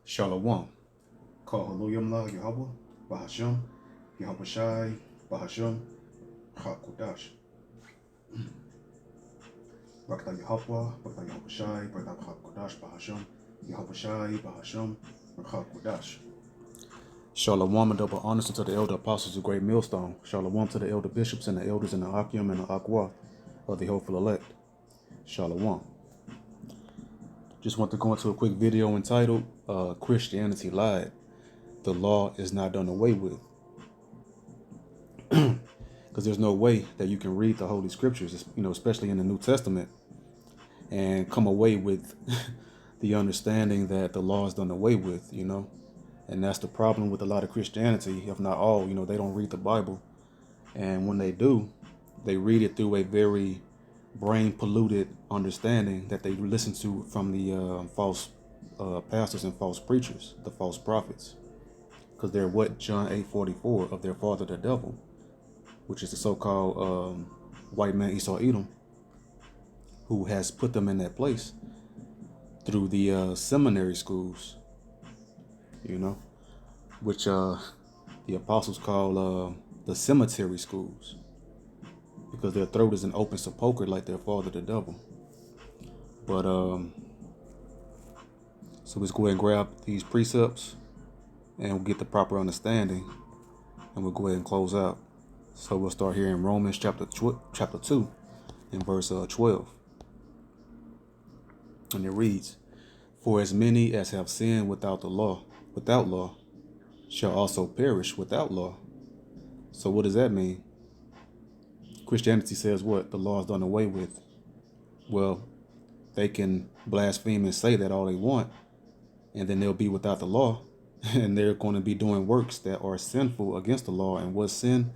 Shalom. Call Haluyamla Yahweh, Bahasham, Yahweh Shai, Bahasham, Hakudash. Barakatah Yahweh, Barakatah Yahweh Shai, Barakatah Hakudash, Bahasham, Yahweh Shai, Bahasham, Hakudash. Shalom and double honors to the elder apostles of Great Millstone. Shalom to the elder bishops and the elders in the Akim and the Aqua of the hopeful elect. Shalom. Just want to go into a quick video entitled Christianity Lied. The law is not done away with. Because there's no way that you can read the Holy Scriptures, especially in the New Testament, and come away with the understanding that the law is done away with, And that's the problem with a lot of Christianity, if not all. They don't read the Bible. And when they do, they read it through a very brain-polluted understanding that they listen to from the false pastors and false preachers, the false prophets. Because they're what? John 8:44 of their father the devil, which is the so-called white man Esau Edom, who has put them in that place through the seminary schools, which the apostles call the cemetery schools, because their throat is an open sepulcher like their father the devil. But so let's go ahead and grab these precepts and we'll get the proper understanding, and we'll go ahead and close out. So we'll start here in Romans chapter 2 and verse 12. And it reads, "For as many as have sinned without law, shall also perish without law." So what does that mean? Christianity says what? The law is done away with. Well, they can blaspheme and say that all they want, and then they'll be without the law, and they're going to be doing works that are sinful against the law. And what's sin?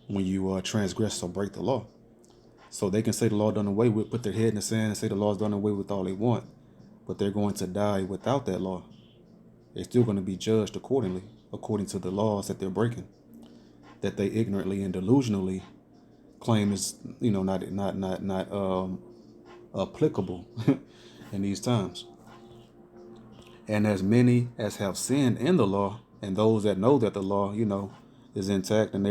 When you transgress or break the law. So they can say the law done away with, put their head in the sand and say the law is done away with all they want, but they're going to die without that law. They're still going to be judged accordingly, according to the laws that they're breaking, that they ignorantly and delusionally claim is, not applicable in these times. And as many as have sinned in the law, and those that know that the law, is intact, and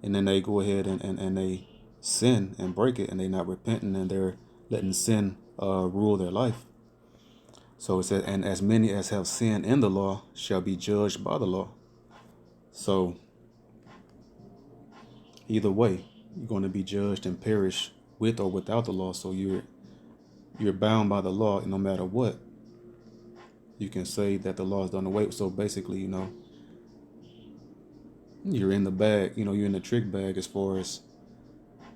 then they go ahead and they sin and break it, and they're not repenting, and they're letting sin rule their life. So it says, and as many as have sinned in the law shall be judged by the law. So either way, you're going to be judged and perish with or without the law. So you're bound by the law no matter what. You can say that the law is done away with. So basically, you're in the bag, you're in the trick bag, as far as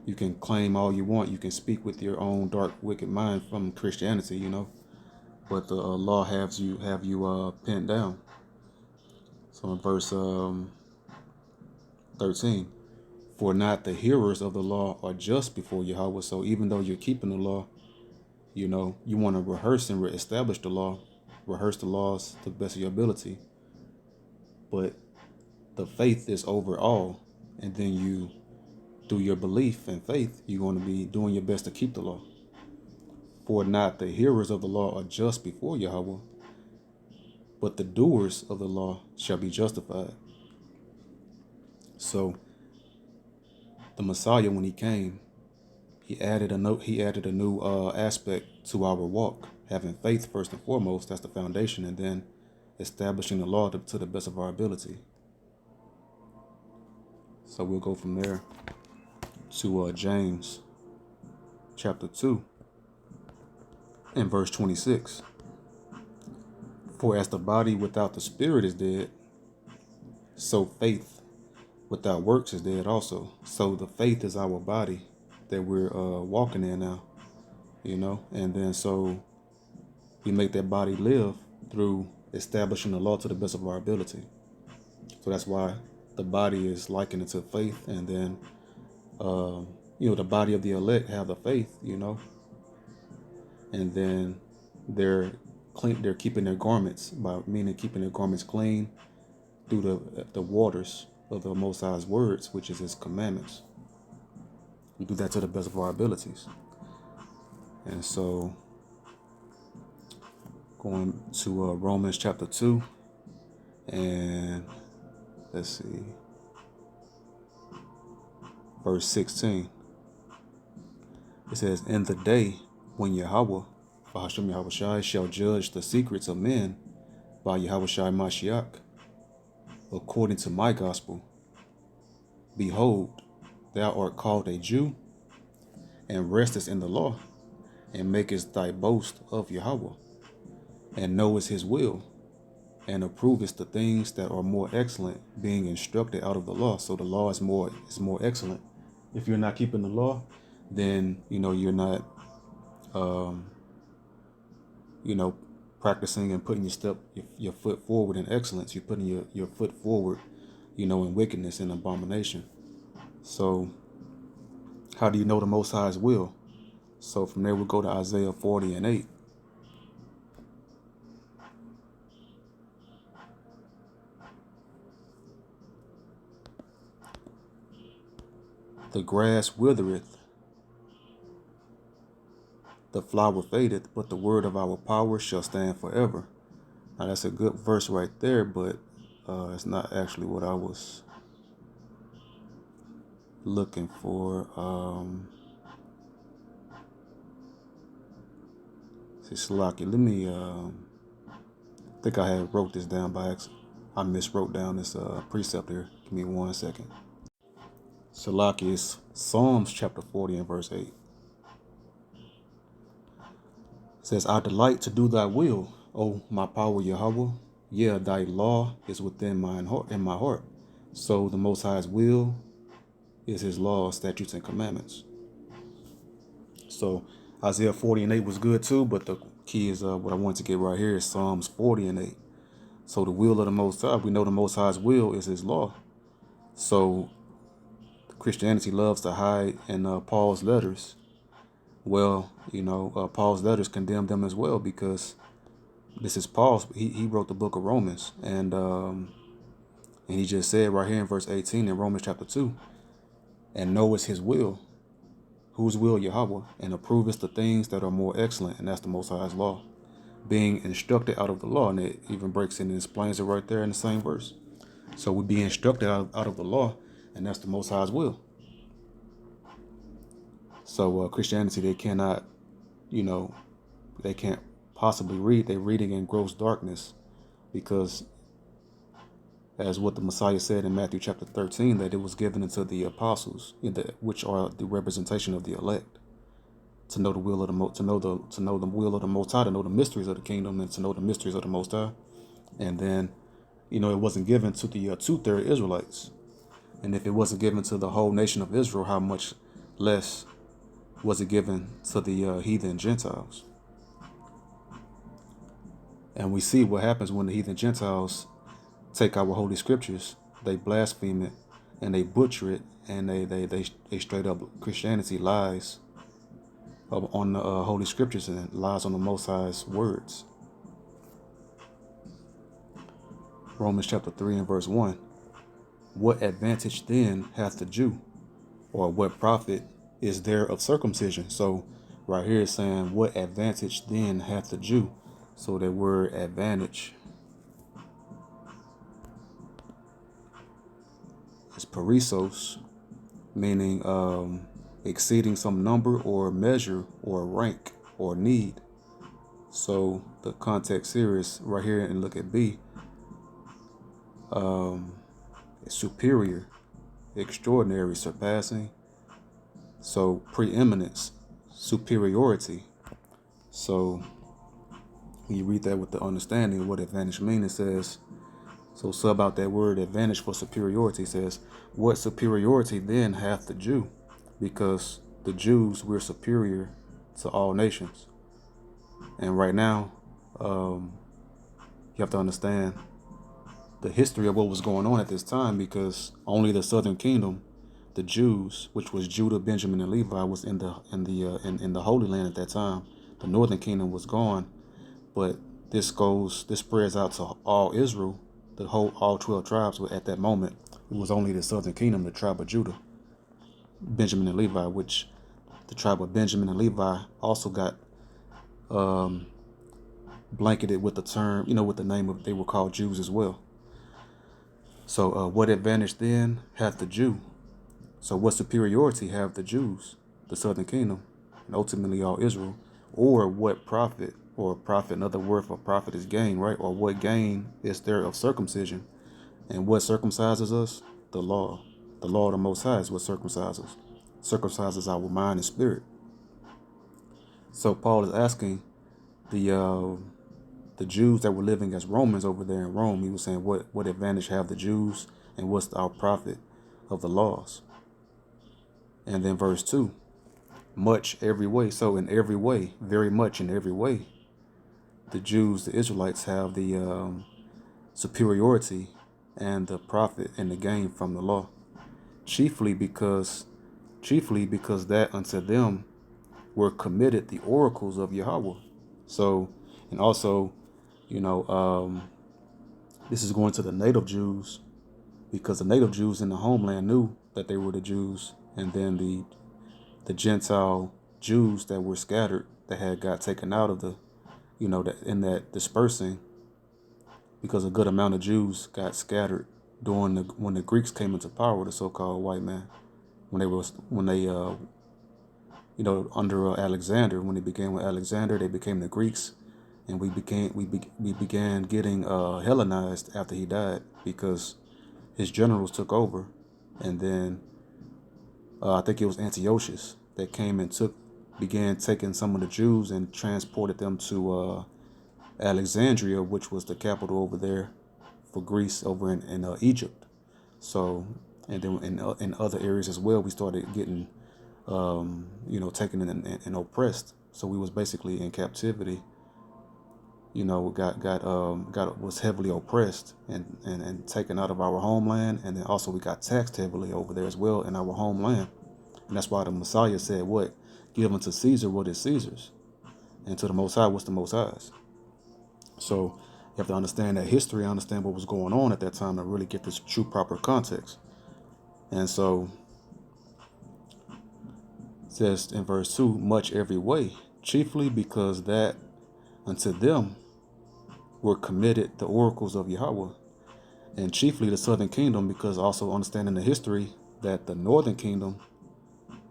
you can claim all you want. You can speak with your own dark, wicked mind from Christianity, but the law have you pinned down. So in verse 13, "For not the hearers of the law are just before Yahweh." So even though you're keeping the law, you want to rehearse and establish the law, rehearse the laws to the best of your ability. But the faith is over all, and then you, through your belief and faith, you're going to be doing your best to keep the law. "For not the hearers of the law are just before Yahweh, but the doers of the law shall be justified." So the Messiah, when he came, he added a new aspect to our walk, having faith first and foremost. That's the foundation, and then establishing the law to the best of our ability. So we'll go from there to James chapter 2 and verse 26. "For as the body without the spirit is dead, so faith without works is dead also." So the faith is our body that we're walking in now, and then so we make that body live through establishing the law to the best of our ability. So that's why the body is likened to faith, and then the body of the elect have the faith, and then they're clean. They're keeping their garments, by meaning keeping their garments clean through the waters of the Most High's words, which is His commandments. We do that to the best of our abilities. And so Going to Romans chapter 2, and let's see, verse 16. It says, "In the day when Yahweh, Bahasham Yahushai, shall judge the secrets of men by Yahushai Mashiach, according to my gospel, behold, thou art called a Jew, and restest in the law, and makest thy boast of Yahweh, and knowest his will, and approvest the things that are more excellent, being instructed out of the law." So the law is more excellent. If you're not keeping the law, then you're not practicing and putting your foot forward in excellence. You're putting your foot forward, in wickedness and abomination. So how do you know the Most High's will? So from there we'll go to Isaiah 40 and 8. "The grass withereth, the flower fadeth, but the word of our power shall stand forever." Now that's a good verse right there, but it's not actually what I was looking for. Salaki, let me, I think I had wrote this down by accident. I miswrote down this precept here. Give me 1 second. Salaki is Psalms chapter 40 and verse 8. It says, "I delight to do thy will, O my power Yahweh. Yeah, thy law is within my heart." So the Most High's will is his law, statutes, and commandments. So Isaiah 40 and 8 was good too, but the key is what I want to get right here is Psalms 40 and 8. So the will of the Most High, we know the Most High's will is his law. So Christianity loves to hide in Paul's letters. Well, Paul's letters condemn them as well, because this is Paul's. He wrote the book of Romans, and he just said right here in verse 18 in Romans chapter 2, "And knowest his will." Whose will? Yahweh. "And approvest the things that are more excellent," and that's the Most High's law. Being instructed out of the law, and it even breaks it and explains it right there in the same verse. So we be instructed out of the law, and that's the Most High's will. So Christianity, they cannot, they can't possibly read. They're reading in gross darkness, because as what the Messiah said in Matthew chapter 13, that it was given unto the apostles, which are the representation of the elect, to know the will of the to know the will of the Most High, to know the mysteries of the kingdom, and to know the mysteries of the Most High. And then, it wasn't given to the 2/3 Israelites. And if it wasn't given to the whole nation of Israel, how much less was it given to the heathen Gentiles? And we see what happens when the heathen Gentiles take our holy scriptures. They blaspheme it, and they butcher it, and they straight up, Christianity lies on the holy scriptures and lies on the Most High's words. Romans chapter 3 and verse 1. "What advantage then hath the Jew? Or what profit is there of circumcision?" So right here it's saying, what advantage then hath the Jew? So that word advantage is perissos, meaning exceeding some number or measure or rank or need. So the context here is right here, and look at B. Superior, extraordinary, surpassing. So preeminence, superiority. So when you read that with the understanding of what advantage means, it says, so sub out that word advantage for superiority. It says, "What superiority then hath the Jew?" Because the Jews, we're superior to all nations. And right now, you have to understand the history of what was going on at this time, because only the southern kingdom, the Jews, which was Judah, Benjamin, and Levi, was in the Holy Land at that time. The northern kingdom was gone, but this spreads out to all Israel, all 12 tribes. But at that moment, it was only the southern kingdom, the tribe of Judah, Benjamin, and Levi, which the tribe of Benjamin and Levi also got blanketed with the term, with the name of, they were called Jews as well. So what advantage then hath the Jew? So what superiority have the Jews, the southern kingdom, and ultimately all Israel? Or what profit, another word for profit is gain, right? Or what gain is there of circumcision? And what circumcises us? The law. The law of the Most High is what circumcises. Circumcises our mind and spirit. So Paul is asking the Jews that were living as Romans over there in Rome. He was saying, what advantage have the Jews, and what's our profit of the laws? And then verse 2, much every way. So in every way, very much in every way, the Jews, the Israelites, have the superiority and the profit and the gain from the law. Chiefly because that unto them were committed the oracles of Yahweh. So, and also, this is going to the native Jews, because the native Jews in the homeland knew that they were the Jews, and then the Gentile Jews that were scattered, that had got taken out of the, that in that dispersing, because a good amount of Jews got scattered during when the Greeks came into power, the so-called white man, when they under Alexander, when they began with Alexander, they became the Greeks, and we began getting Hellenized after he died, because his generals took over, and then I think it was Antiochus that came and began taking some of the Jews and transported them to Alexandria, which was the capital over there for Greece, over in Egypt. So, and then in other areas as well, we started getting, taken and oppressed. So we was basically in captivity. Was heavily oppressed and taken out of our homeland, and then also we got taxed heavily over there as well in our homeland. And that's why the Messiah said, "What? Give unto Caesar what is Caesar's, and to the Most High what's the Most High's." So you have to understand that history, understand what was going on at that time to really get this true proper context. And so it says in verse 2, much every way, chiefly because that unto them were committed the oracles of Yahweh, and chiefly the southern kingdom, because also understanding the history that the northern kingdom,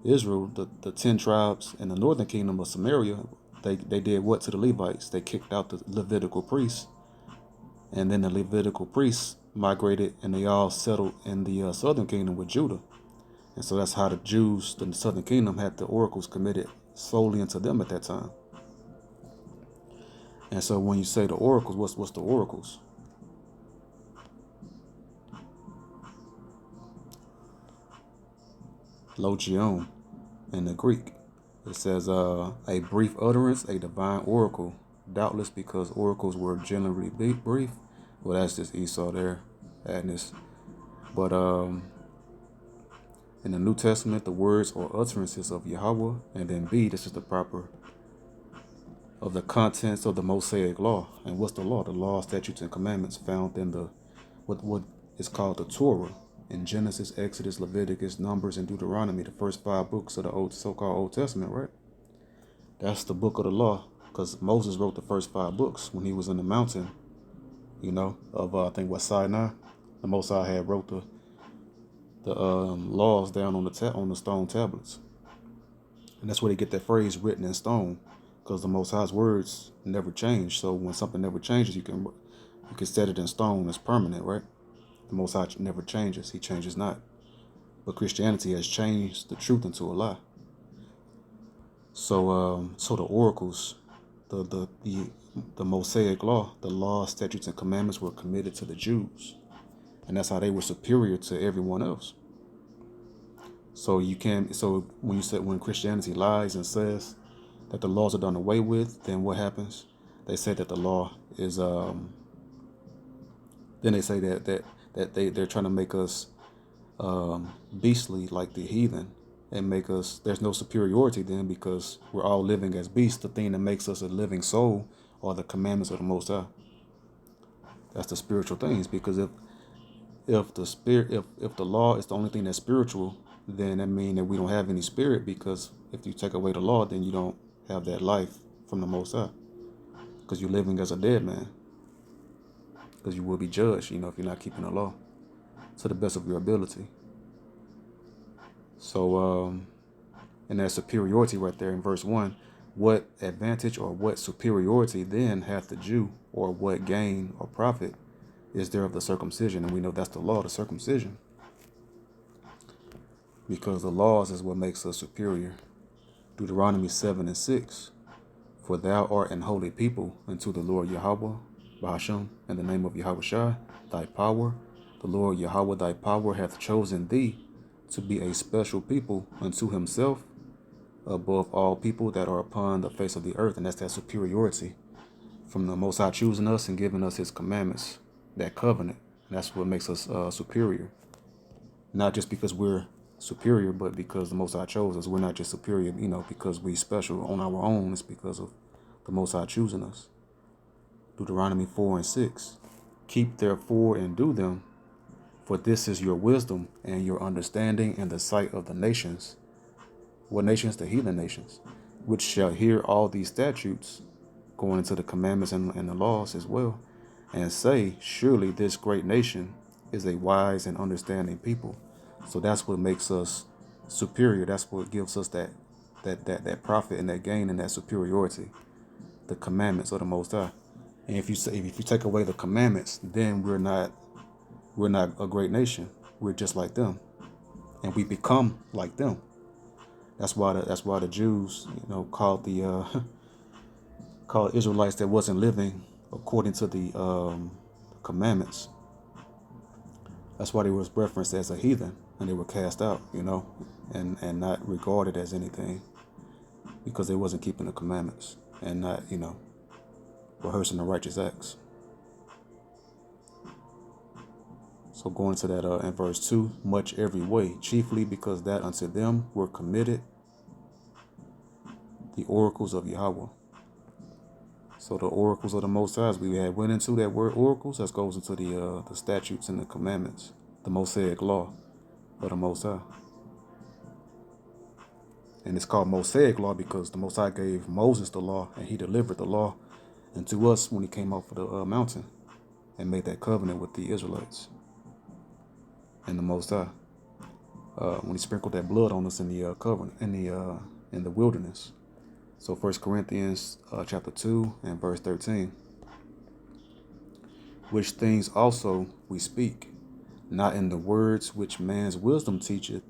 Israel, the 10 tribes in the northern kingdom of Samaria, they did what to the Levites? They kicked out the Levitical priests, and then the Levitical priests migrated, and they all settled in the southern kingdom with Judah. And so that's how the Jews in the southern kingdom had the oracles committed solely unto them at that time. And so when you say the oracles, what's the oracles? Logion in the Greek. It says a brief utterance, a divine oracle, doubtless because oracles were generally brief. Well, that's just Esau there adding this. But in the New Testament, the words or utterances of Yahweh, and then B, this is the proper of the contents of the Mosaic law. And what's the law? The law, statutes, and commandments found in the what is called the Torah in Genesis, Exodus, Leviticus, Numbers, and Deuteronomy, the first 5 books of the so-called Old Testament, right? That's the book of the law, because Moses wrote the first 5 books when he was in the mountain, of I think Sinai. The Most High had wrote the laws down on the stone tablets, and that's where they get that phrase "written in stone," because the Most High's words never change. So when something never changes, you can set it in stone. It's permanent, right? The Most High never changes; He changes not. But Christianity has changed the truth into a lie. So, so the oracles, the Mosaic law, the law, statutes, and commandments were committed to the Jews, and that's how they were superior to everyone else. So when Christianity lies and says that the laws are done away with, then what happens? They say that the law is then they say that they're trying to make us beastly like the heathen, and make us, there's no superiority then, because we're all living as beasts. The thing that makes us a living soul are the commandments of the Most High. That's the spiritual things, because if the law is the only thing that's spiritual, then that means that we don't have any spirit, because if you take away the law, then you don't have that life from the Most High. because you're living as a dead man, because you will be judged, if you're not keeping the law to the best of your ability. So, and that superiority right there in verse 1, what advantage or what superiority then hath the Jew, or what gain or profit is there of the circumcision? And we know that's the law, the circumcision, because the laws is what makes us superior. Deuteronomy 7:6, for thou art an holy people unto the Lord Yahweh, Bahashem, in the name of Yahweh Shai, thy power. The Lord Yahweh thy power hath chosen thee to be a special people unto himself above all people that are upon the face of the earth. And that's that superiority from the Most High choosing us and giving us his commandments, that covenant. And that's what makes us superior. Not just because we're superior, but because the Most High chose us. We're not just superior, because we special on our own. It's because of the Most High choosing us. Deuteronomy 4:6, keep therefore and do them, for this is your wisdom and your understanding in the sight of the nations. What nations? The heathen nations, which shall hear all these statutes, going into the commandments and the laws as well, and say, surely this great nation is a wise and understanding people. So that's what makes us superior. That's what gives us that profit and that gain and that superiority. The commandments of the Most High. And if you take away the commandments, then we're not a great nation. We're just like them, and we become like them. That's why the Jews, called called Israelites that wasn't living according to the commandments. That's why they was referenced as a heathen, and they were cast out, and not regarded as anything, because they wasn't keeping the commandments and not, rehearsing the righteous acts. So going to that in verse 2, much every way, chiefly because that unto them were committed the oracles of Yahweh. So the oracles of the Most High, we had went into that word oracles, that goes into the statutes and the commandments, the Mosaic law of the Most High. And it's called Mosaic law because the Most High gave Moses the law, and he delivered the law unto us when he came off of the mountain and made that covenant with the Israelites and the Most High. When he sprinkled that blood on us in the covenant, in the wilderness. So 1 Corinthians chapter 2 and verse 13. Which things also we speak, not in the words which man's wisdom teacheth,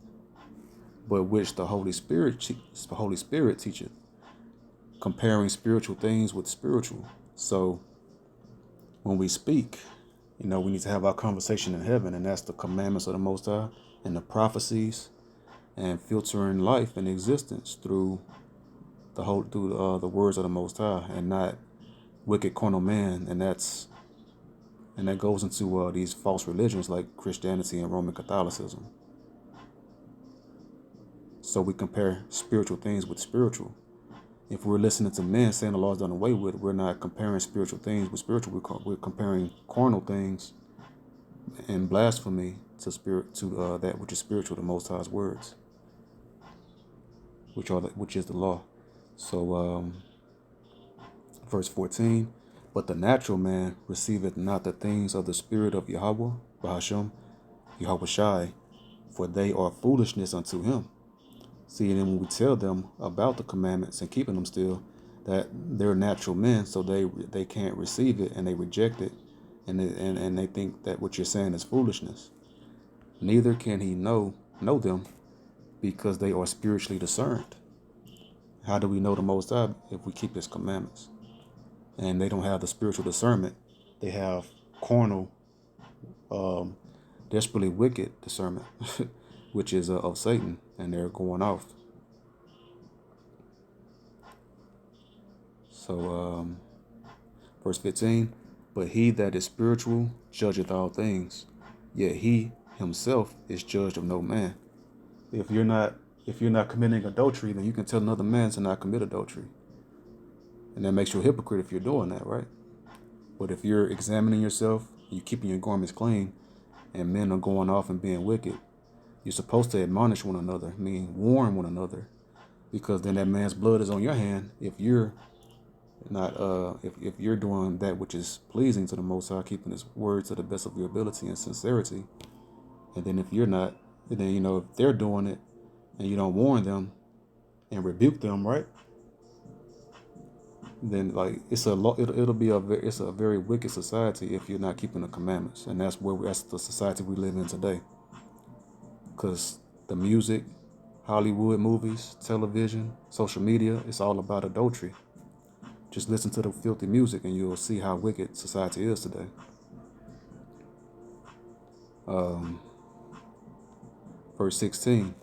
but which the Holy Spirit teacheth, comparing spiritual things with spiritual. So when we speak, we need to have our conversation in heaven, and that's the commandments of the Most High and the prophecies, and filtering life and existence through the words of the Most High, and not wicked carnal man. And that goes into these false religions like Christianity and Roman Catholicism. So we compare spiritual things with spiritual. If we're listening to men saying the law is done away with, we're not comparing spiritual things with spiritual. We're comparing carnal things and blasphemy to that which is spiritual, the Most High's words, which is the law. So verse 14, but the natural man receiveth not the things of the Spirit of Yahweh, Bahashem, Yahweh Shai, for they are foolishness unto him. See, and then when we tell them about the commandments and keeping them still, that they're natural men, so they can't receive it, and they reject it, and they think that what you're saying is foolishness. Neither can he know them, because they are spiritually discerned. How do we know the Most High? If we keep his commandments. And they don't have the spiritual discernment. They have carnal, desperately wicked discernment, which is of Satan, and they're going off. So verse 15, but he that is spiritual judgeth all things, yet he himself is judged of no man. If you're not committing adultery, then you can tell another man to not commit adultery. And that makes you a hypocrite if you're doing that, right? But if you're examining yourself, you're keeping your garments clean, and men are going off and being wicked, you're supposed to admonish one another, meaning warn one another, because then that man's blood is on your hand if you're Not if you're doing that which is pleasing to the Most High, keeping His word to the best of your ability and sincerity, and then if you're not, then if they're doing it and you don't warn them and rebuke them, right? Then like it'll be it's a very wicked society if you're not keeping the commandments, and that's the society we live in today. Because the music, Hollywood movies, television, social media, it's all about adultery. Just listen to the filthy music and you'll see how wicked society is today. Um, Verse 16,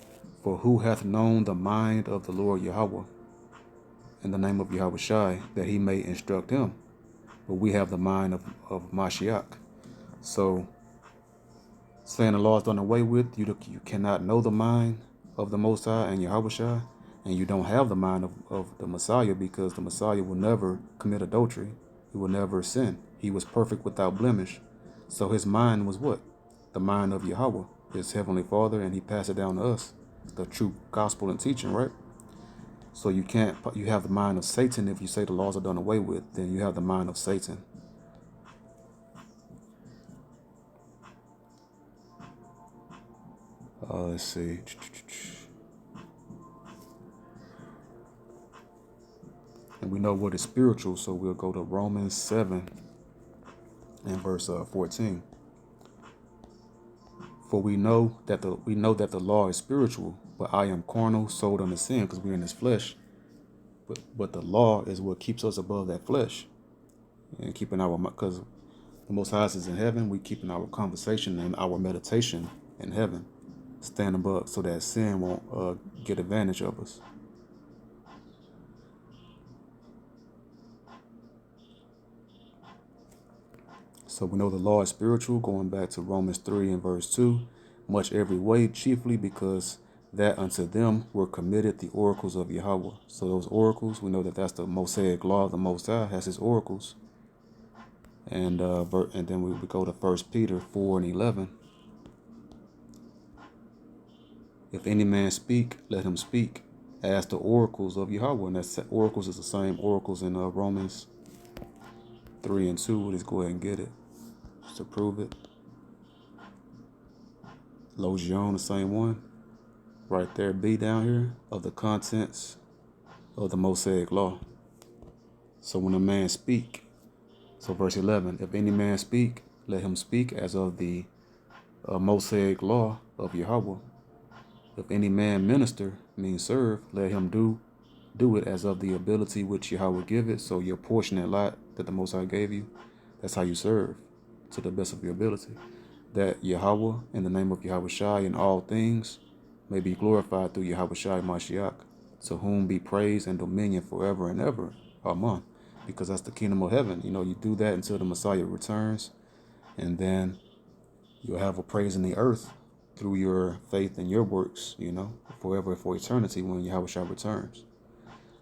for who hath known the mind of the Lord Yahweh, in the name of Yahweh Shai, that he may instruct him? But we have the mind of Mashiach. So, saying the law is done away with, you cannot know the mind of the Most High and Yahweh Shai, and you don't have the mind of the Messiah, because the Messiah will never commit adultery. He will never sin. He was perfect without blemish. So his mind was what? The mind of Yahweh, his heavenly Father, and he passed it down to us. The true gospel and teaching, right? So you have the mind of Satan. If you say the laws are done away with, then you have the mind of Satan. Let's see. And we know what is spiritual, so we'll go to Romans 7 and verse 14. For we know that the law is spiritual, but I am carnal, sold under sin, because we're in this flesh. But the law is what keeps us above that flesh, and keeping because the Most High is in heaven. We keeping our conversation and our meditation in heaven, stand above, so that sin won't get advantage of us. So we know the law is spiritual, going back to Romans 3 and verse 2, much every way, chiefly because that unto them were committed the oracles of Yahweh. So those oracles, we know that that's the Mosaic law. The Most High has his oracles. And then we go to 1 Peter 4 and 11. If any man speak, let him speak as the oracles of Yahweh. And that oracles is the same oracles in Romans 3 and 2. Let's go ahead and get it just to prove it. Logion, the same one. Right there, B down here, of the contents of the Mosaic law. So when a man speak, so verse 11, if any man speak, let him speak as of the Mosaic law of Yahweh. If any man minister, means serve, let him do it as of the ability which Yahweh give it. So your portion and lot that the Most High gave you, that's how you serve, to the best of your ability. That Yahweh, in the name of Yahweh Shai, in all things, may be glorified through Yahweh Shai Mashiach, to whom be praise and dominion forever and ever. Amen. Because that's the kingdom of heaven. You do that until the Messiah returns, and then you'll have a praise in the earth through your faith and your works, forever, for eternity, when Yahweh Shai returns.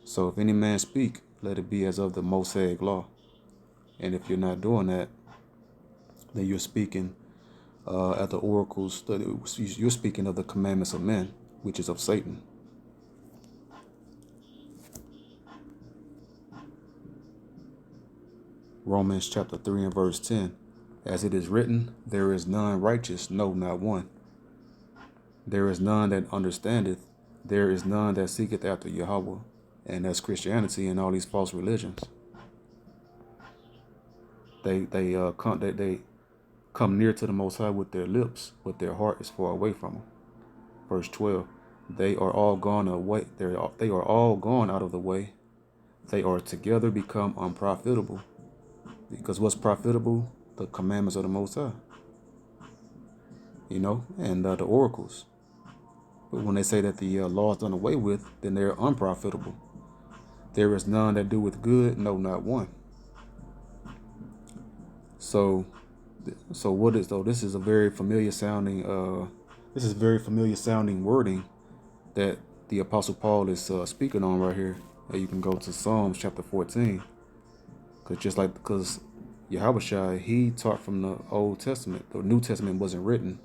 So if any man speak, let it be as of the Mosaic law. And if you're not doing that, then you're speaking at the oracles, you're speaking of the commandments of men, which is of Satan. Romans chapter 3 and verse 10. As it is written, there is none righteous, no, not one. There is none that understandeth, there is none that seeketh after Yahweh. And that's Christianity and all these false religions. They come near to the Most High with their lips, but their heart is far away from him. Verse 12, they are all gone away. They are all gone out of the way. They are together become unprofitable. Because what's profitable? The commandments of the Most High. And the oracles. But when they say that the law is done away with, then they're unprofitable. There is none that doeth good, no, not one. So what is though? This is very familiar sounding wording that the Apostle Paul is speaking on right here. You can go to Psalms chapter 14, because Yahweh Shai, he taught from the Old Testament. The New Testament wasn't written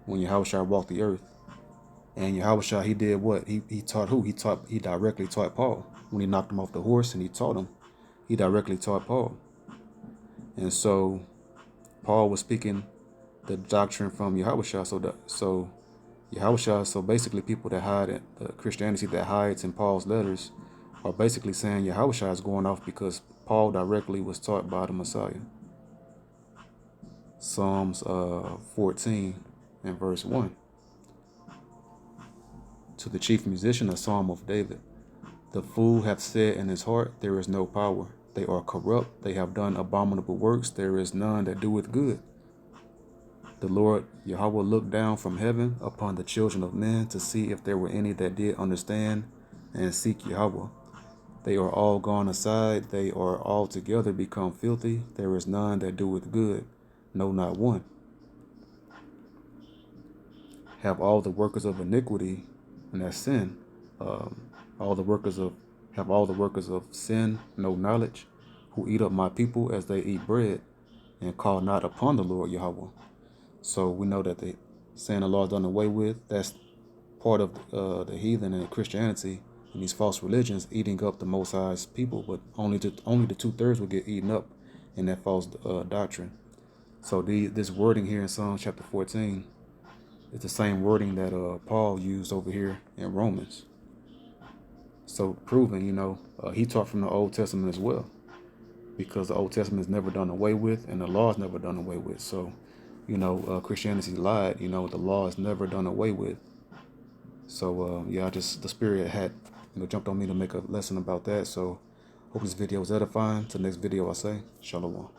when Yahweh Shai walked the earth. And Yahweh Shai, he did what? He taught who? He directly taught Paul when he knocked him off the horse, and he taught him he directly taught Paul. And so Paul was speaking the doctrine from Yahushua. So basically people that hide it, the Christianity that hides in Paul's letters are basically saying Yahushua is going off because Paul directly was taught by the Messiah. Psalms 14 and verse 1. To the chief musician, a psalm of David. The fool hath said in his heart, there is no power. They are corrupt, they have done abominable works, there is none that doeth good. The Lord Yahweh looked down from heaven upon the children of men to see if there were any that did understand and seek Yahweh. They are all gone aside, they are altogether become filthy, there is none that doeth good, no, not one. Have all the workers of iniquity, and that's sin, have all the workers of sin no knowledge, who eat up my people as they eat bread, and call not upon the Lord Yahweh. So we know that the saying the law is done away with, that's part of the heathen and Christianity and these false religions eating up the Most High's people, but only the 2/3 will get eaten up in that false doctrine. So this wording here in Psalms chapter 14 is the same wording that Paul used over here in Romans. So proving, he taught from the Old Testament as well, because the Old Testament is never done away with and the law is never done away with. So, Christianity lied, the law is never done away with. So, the Spirit had, jumped on me to make a lesson about that. So, hope this video was edifying. Till next video, I say, Shalom.